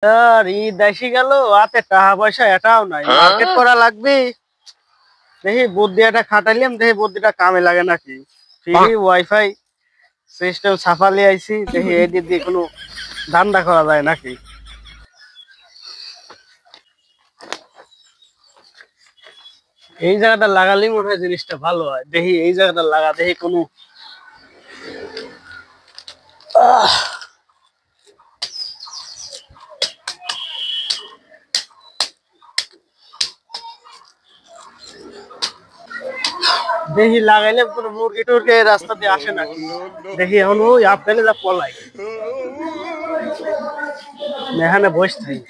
আর ঈদ এসে গেল, হাতে টাকা পয়সা এটাও নাই, মার্কেট করা লাগবে। দেখি বুদ্ধি একটা খাটাইলাম, দেখি বুদ্ধিটা কামে লাগে নাকি। ফ্রি ওয়াইফাই সিস্টেম ছাপালি আইছি, দেখি এই দিক দিয়ে কোনো ধান্দা করা যায় নাকি। এই জায়গাটা লাগালেই মনে হয় জিনিসটা ভালো হয়। দেখি এই জায়গাটা লাগা, দেখি কোনো দেখি লাগাইলে কোনো মুরগি টুরগি এই রাস্তা দিয়ে আসে নাকি। দেখি এখন ওই আপেলে যা পলাই এখানে বসে থাকি।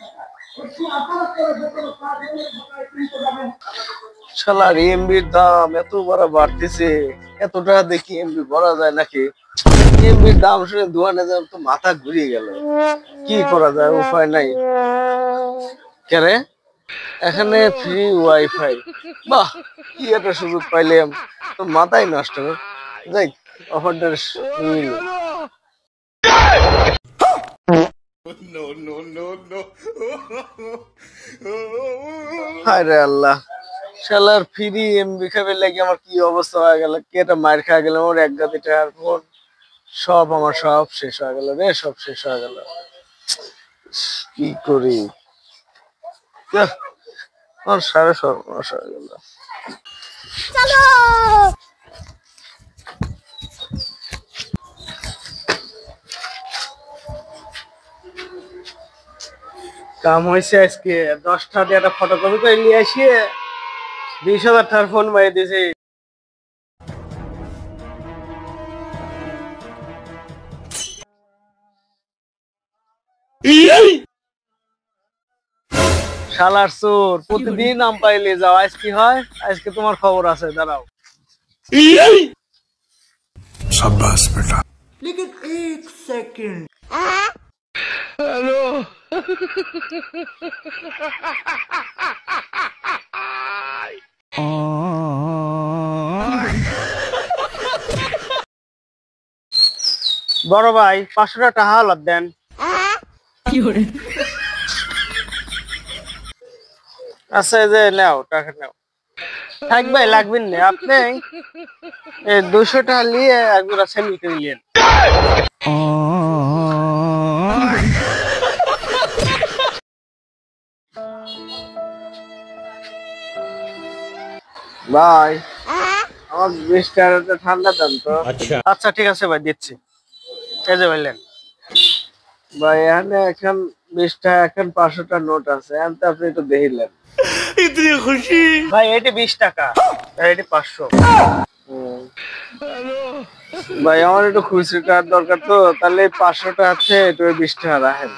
শালার এমবির দাম এত বড় বাড়তেছে, এত টাকা দেখি এমবি ভরা যায় নাকি। এমবির দাম শুনে দোকানে যাব তো মাথা ঘুরিয়ে গেল। কি করা যায়, উপায় নাই। কেরে এখানে ফ্রি ওয়াইফাই, বাহ কি একটা সুযোগ পাইলাম, তো মাথায় নষ্ট। যাই অফারটা নিয়ে হায় রে আল্লাহ, শালার ফ্রি এমবি খাবে লাগে আমার কি অবস্থা হয়ে গেল। কি একটা মার খাওয়া গেল, আমার এক গাদি টাকার ফোন সব আমার সব শেষ হয়ে গেল রে, সব শেষ হয়ে গেল। কি করি, আমার সাড়ে সর্বনাশ হয়ে গেল। কাম হয়েছে আজকে 10টা দিয়ে একটা ফটোকপি করে নিয়ে আসিয়ে 20,000 টাকার ফোন মারিয়ে দিয়েছে। শালার চোর, প্রতিদিন নাম পাইলে যাও। আজ কি হয়, আজকে তোমার খবর আছে, দাঁড়াও। शाबाश बेटा। लेकिन एक सेकंड। হ্যালো বড় ভাই, 500 টাকা হাওলাত দেন। আচ্ছা এই যে নাও, টাকা নাও। থাকবে লাগবেন না আপনি, 200 টাকা নিয়ে একজোড়া স্যান্ডেল কিনে নিলেন। ভাই আমার 20 টাকাটা ঠান্ডা দেন তো। আচ্ছা ঠিক আছে ভাই, দিচ্ছি। এই যে বললেন ভাই, এখানে এখন 20 টাকা, এখন 500 টাকা নোট আছে, এখন তো আপনি একটু দেখিলেন। ইতনি খুশি ভাই, এটি 20 টাকা আর এটি 500। ভাই আমার একটু খুচরো টাকার দরকার, তো তাহলে 500 টাকা আছে, একটু 20 টাকা রাখেন।